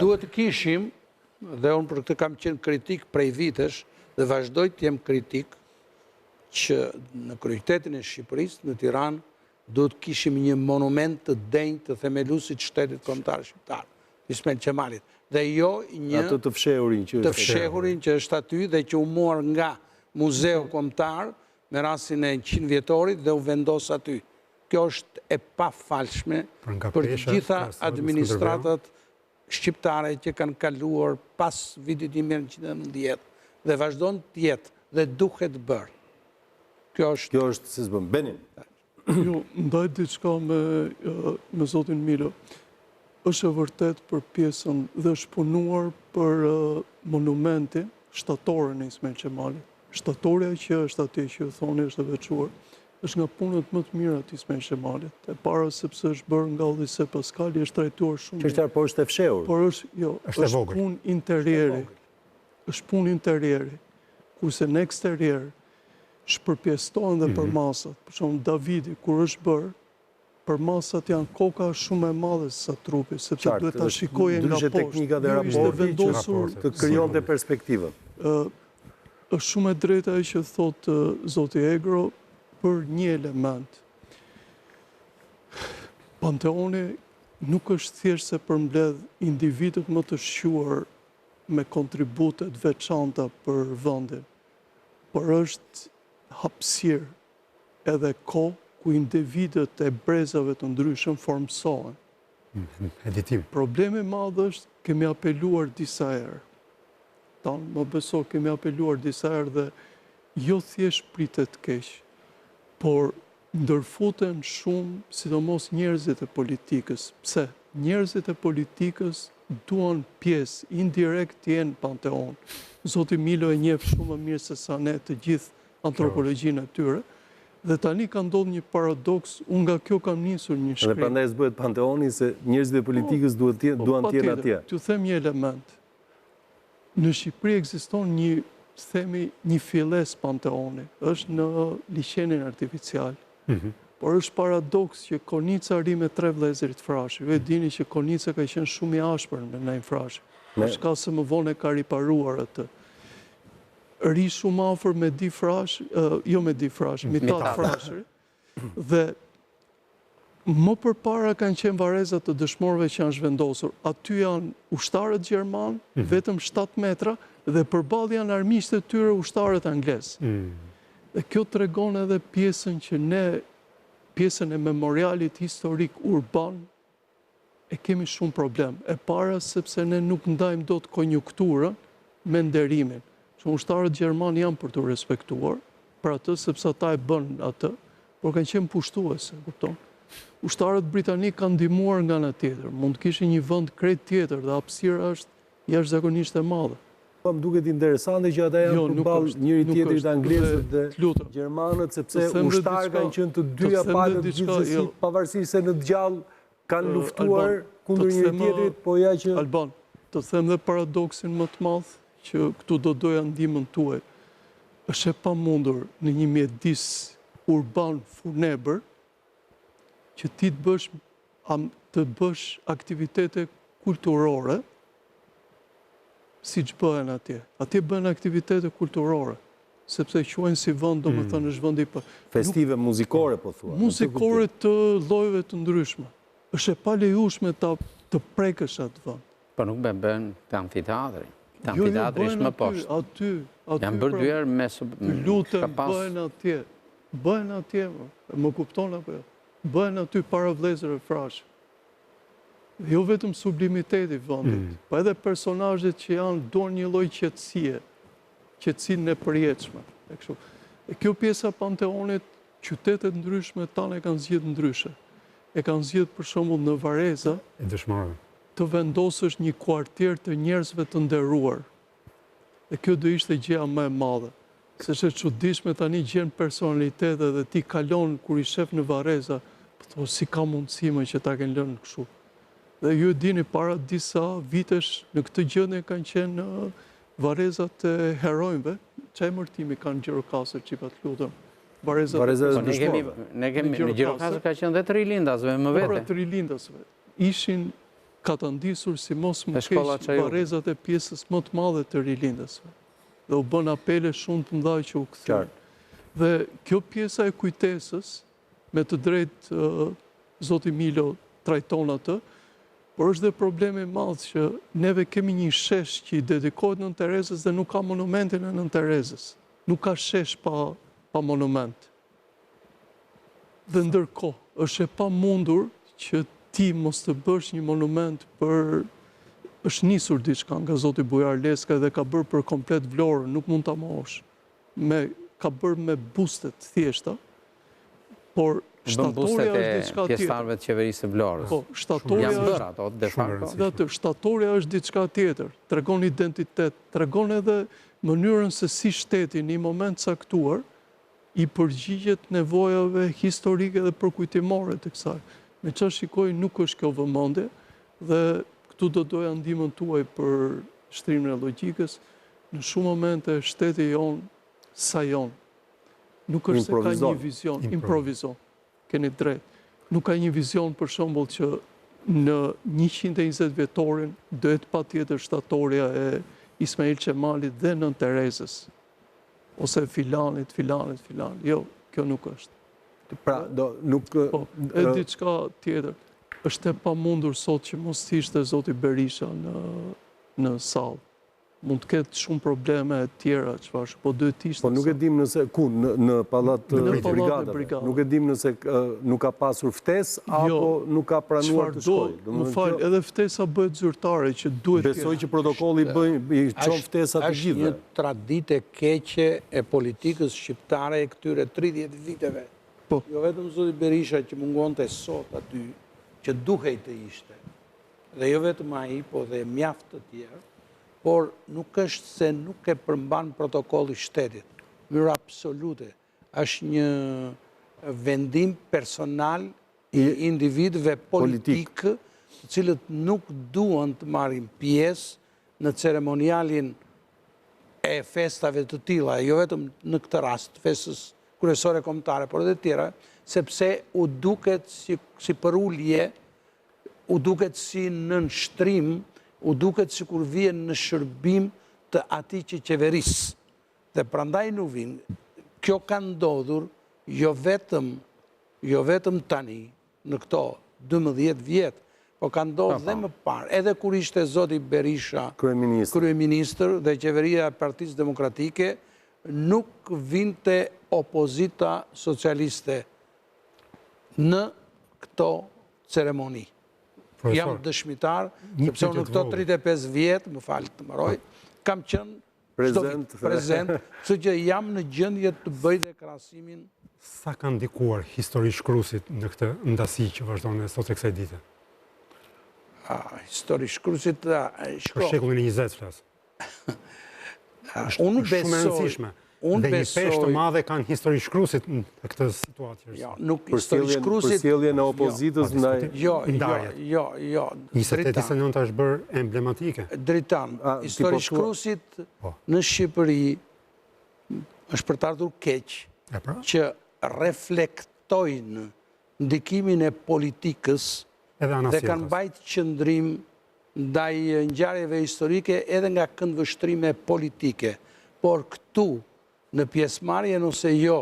Duhet të kishim, dhe unë për këtë kam qenë kritik prej vitesh, dhe vazhdoj të jem kritik, që në kryeqytetin e Shqipërisë, në Tiranë, duhet kishim një monument të denjë të themeluesit shtetit kombëtar shqiptar, Ismail Qemalit. Dhe jo një të fshehurin që është aty dhe që u mor nga Muzeu Kombëtar me rastin e 100 vjetorit dhe u vendos aty. Kjo është e pafalshme për të gjitha administratat shqiptare që kanë kaluar pas vitit 1990 dhe vazhdon të jetë dhe duhet bërë. Kjo është si s'bëm. Benin. Jo, ndaj diçka me zotin Milo. Është e vërtet për pjesën dhe është punuar për monumenti shtatore në Ismail Qemalit. Shtatorja që është atje që thoni është e veçuar, është nga punët më të mira të Ismail Qemalit. E para sepse është bërë nga Odise Paskali, është trajtuar shumë. Çështja po është e fshehur. Por është punë interieri. Është punë interieri. Kurse në eksterier shpërpjestohen dhe për masat. Për shembull Davidi kur është bërë, për masat janë koka shumë e madhe sa trupi, sepse duhet ta shikoje nga poshtë. Teknika dhe raporti të krijonte perspektivën. Është shumë e drejtë ajo që thotë zoti Egro për një element. Panteoni nuk është thjesht se përmbledh individët më të shquar me kontributet veçanta për vendin, por është hapësirë edhe kohë ku individët e brezave të ndryshëm formsohen. Problemi madh është kemi apeluar disa herë. Më beso kemi apeluar disa herë dhe jo thjesht pritet keq, por ndërfuten shumë, sidomos njerëzit e politikës. Pse? Njerëzit e politikës duan pjesë indirekt të jenë Panteon. Zoti Milo e njeh shumë më mirë se sa ne të gjithë antropologjinë e tyre. Dhe tani ka ndodhur një paradoks, unë nga kjo kam nisur një shkrim. Dhe prandaj s'bëhet Panteoni se njerëzit e politikës duan të jenë atje. T'ju them një element. Në Shqipëri ekziston një filles Panteoni, është në liçenin artificial. Por është paradoks që Konica rri me 3 vëllezërit Frashi. Ju e dini që Konica ka qenë shumë i ashpër me Najm Frashi. Për shkak se më vonë ka riparuar atë. Ri shumë afër me Di Frashi, jo me Di Frashi, Mitat Frashi. Dhe më përpara kanë qenë varezat të dëshmorëve që janë zhvendosur. Aty janë ushtarët gjerman, vetëm 7 metra, dhe përballë janë armiqtë e tyre ushtarët anglez. Dhe kjo tregon edhe pjesën që ne, pjesën e memorialit historik urban, e kemi shumë problem. E para sepse ne nuk ndajmë dot konjunkturën me nderimin. Që ushtarët gjerman janë për të respektuar, për atë sepse ata e bën atë, por kanë qenë pushtuese, kupton? Ushtarët britanik kanë ndihmuar nga ana tjetër, mund të kishin një vend krejt tjetër dhe hapësira është jashtëzakonisht e madhe. Po më duket interesante që ata janë përballë njëri tjetrit anglezët dhe gjermanët, sepse ushtarët kanë qenë të dyja palët gjithsesi, pavarësisht se në gjallë kanë luftuar kundër njëri tjetrit, po ja që Alban, të them dhe paradoksin më të madh që këtu do doja ndihmën tuaj. Është e pamundur në një mjedis urban funebër që ti të bësh aktivitete kulturore si që bëhen atje. Atje bëhen aktivitete kulturore, sepse quajnë si vend, domethënë është vendi festive muzikore, po thua. Muzikore të llojeve të ndryshme. Është e palejueshme të prekësh atë vend. Po nuk bën të amfiteatri. Të amfiteatri është më poshtë. Aty. Janë bërë dyer me lutem bëhen atje. Bëhen atje, më kupton apo jo? Bëhen aty para vëllezërve Frashi. Jo vetëm sublimiteti vendit, po edhe personazhet që janë duan një lloj qetësie, qetësinë e përjetshme. E kjo pjesa Panteonit, qytetet ndryshme tanë e kanë zgjedhur ndryshe. E kanë zgjedhur për shembull në Vareza, e dëshmoroj, të vendosësh një kuartier të njerëzve të nderuar. E kjo do ishte gjëja më e madhe. Se është e çuditshme tani gjen personalitete dhe ti kalon kur i shef në Vareza, po si ka mundësi më që ta kenë lënë kështu. Dhe ju e dini para disa vitesh në këtë gjendje kanë qenë varezat e herojve. Çaj emërtimi kanë Gjirokastër, çipat lutem. Varezat e dëshmorëve. Ne kemi në Gjirokastër ka qenë dhe Trilindasve më vete. Trilindasve. Ishin ka të ndisur si mos më keq barezat e pjesës më të madhe të rilindësve. Dhe u bën apele shumë të mëdha që u kthyen. Dhe kjo pjesa e kujtesës, me të drejtë zoti Milo trajton atë, por është dhe problemi i madh që neve kemi një shesh që i dedikohet Nën Terezës dhe nuk ka monumentin e Nën Terezës. Nuk ka shesh pa monument. Dhe ndërkohë është e pamundur që ti mos të bësh një monument për... është nisur diçka nga zoti Bujar Leska dhe ka bërë për komplet Vlorën, nuk mund ta mohosh. Ka bërë me bustet thjeshta, por shtatorja është diçka tjetër. Pjesëtarëve të qeverisë së Vlorës. Po, shtatorja janë bërë ato de facto. Shtatorja është diçka tjetër, tregon identitet, tregon edhe mënyrën se si shteti në një moment caktuar i përgjigjet nevojave historike dhe përkujtimore të kësaj. Me çfarë shikoj nuk është kjo vëmendje dhe këtu do doja ndihmën tuaj për shtrimin e logjikës. Në shumë momente shteti jon sajon. Nuk është se ka një vizion, improvizon. Keni drejt. Nuk ka një vizion për shembull që në 120 vjetorin duhet patjetër shtatorja e Ismail Qemalit dhe Nën Terezës. Ose filanit. Jo, kjo nuk është. Pra, nuk... Po, e diçka tjetër. Është e pamundur sot që mos ishte zoti Berisha në sallë. Mund të ketë shumë probleme tjera, çfarë, po duhet ishte. Po nuk e dim nëse ku në pallat të brigadave. Nuk e dim nëse nuk ka pasur ftesë apo nuk ka pranuar të shkojë. Më fal, edhe ftesa bëhet zyrtare që duhet. Besoj që protokolli i çon ftesat të gjithë. Është një traditë keqe e politikës shqiptare e këtyre 30 viteve. Jo vetëm zoti Berisha që mungonte sot aty, që duhej të ishte, dhe jo vetëm ai, po dhe mjaft të tjerë, por nuk është se nuk e përmban protokolli shtetit. Mënyrë absolute. Është një vendim personal i individëve politikë, të cilët nuk duan të marrin pjesë në ceremonialin e festave të tilla, jo vetëm në këtë rast, festës kryesore kombëtare, por edhe tjera, sepse u duket si përulje, u duket si nënshtrim, u duket si kur vjen në shërbim të atij që qeveris. Dhe prandaj nuk vinë. Kjo ka ndodhur jo vetëm tani, në këto 12 vjetë, po ka ndodhur dhe më parë, edhe kur ishte zoti Berisha kryeministër dhe qeveria e Partisë Demokratike, nuk vinte opozita socialiste në këto ceremoni. Jam dëshmitar, sepse në këto 35 vjetë, më falë të mëroj, kam qenë prezent, së që jam në gjendje të bëj dhe krahasimin. Sa ka ndikuar histori shkruesit në këtë ndasi që vazhdon sot e kësaj dite? Histori shkruesit... Për shekullin e 20 flas. Unë besoj... Shumë e rëndësishme. Dhe një peshë të madhe kanë histori shkruesit në këtë situatë. Përsjellje në opozitës ndaj ndarjet. Jo. 29 është bërë emblematike. Dritan, histori shkruesit në Shqipëri është për të ardhur keq, që reflektojnë ndikimin e politikës dhe kanë bajtë qëndrim ndaj ngjarjeve historike edhe nga këndvështrime politike. Por këtu, në pjesëmarrje ose jo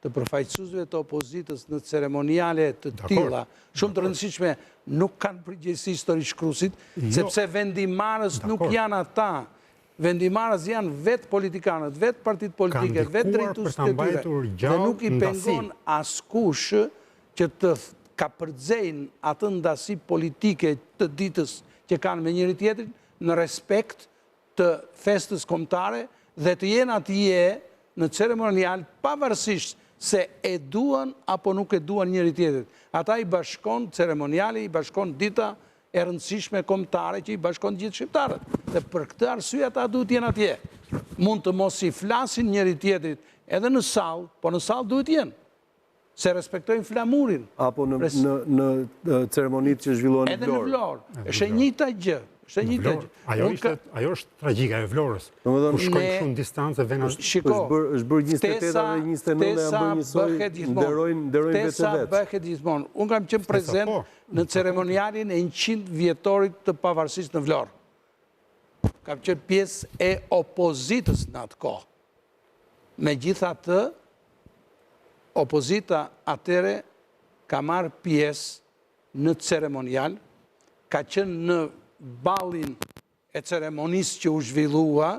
të përfaqësuesve të opozitës në ceremoniale të tilla, shumë të rëndësishme, nuk kanë përgjegjësi histori shkruesit, sepse vendimarrës nuk janë ata. Vendimarrës janë vetë politikanët, vetë partitë politike, vetë drejtuesit e tyre. Dhe nuk i pengon askush që të ka përdzejnë atë ndasi politike të ditës që kanë me njëri tjetrin në respekt të festës kombëtare dhe të jenë atje në ceremonial pavarësisht se e duan apo nuk e duan njëri tjetrit. Ata i bashkon ceremoniali, i bashkon dita e rëndësishme kombëtare që i bashkon gjithë shqiptarët. Dhe për këtë arsye ata duhet jenë atje. Mund të mos i flasin njëri tjetrit edhe në sallë, po në sallë duhet jenë. Se respektojnë flamurin. Apo në ceremonitë që zhvillohen në Vlorë. Edhe në Vlorë. Është e njëjta gjë. Kështë një të Ajo është tragjika e Vlorës. Ku shkojnë shumë distancë e vena... është bërë 28 dhe 29 e janë bërë njësoj, nderojnë vetë Tesa bëhet gjithmonë. Unë kam qenë prezent në ceremonialin e 100 vjetorit të pavarësisë në Vlorë. Kam qenë pjesë e opozitës në atë kohë. Me gjitha të, opozita atere ka marrë pjesë në ceremonial, ka qenë në balin e ceremonisë që u zhvillua,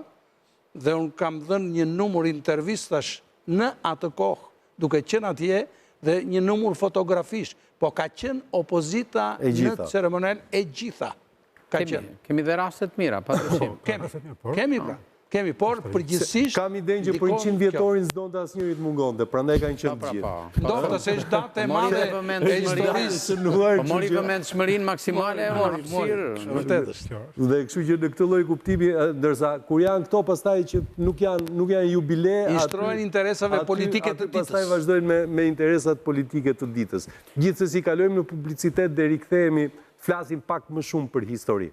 dhe unë kam dhënë një numër intervistash në atë kohë, duke qenë atje, dhe një numër fotografish, po ka qenë opozita në ceremonial e gjitha. Kemi dhe rastet mira, pa të shimë. Kemi, por përgjithsisht... Kam idenë që për 100 vjetorin s'do të asë njërit mungon, dhe prandaj kanë qenë gjithë. Ndohë të se është date madhe e historisë. Po mori vëmend shmërinë maksimale, dhe kështu që në këtë lloj kuptimi, ndërsa kur janë këto pastaj që nuk janë jubile... Inshtrojnë interesave politike të ditës. Pastaj vazhdojnë me interesat politike të ditës. Gjithsesi kalojmë në publicitet dhe rikthehemi, flasim pak më shumë për histori.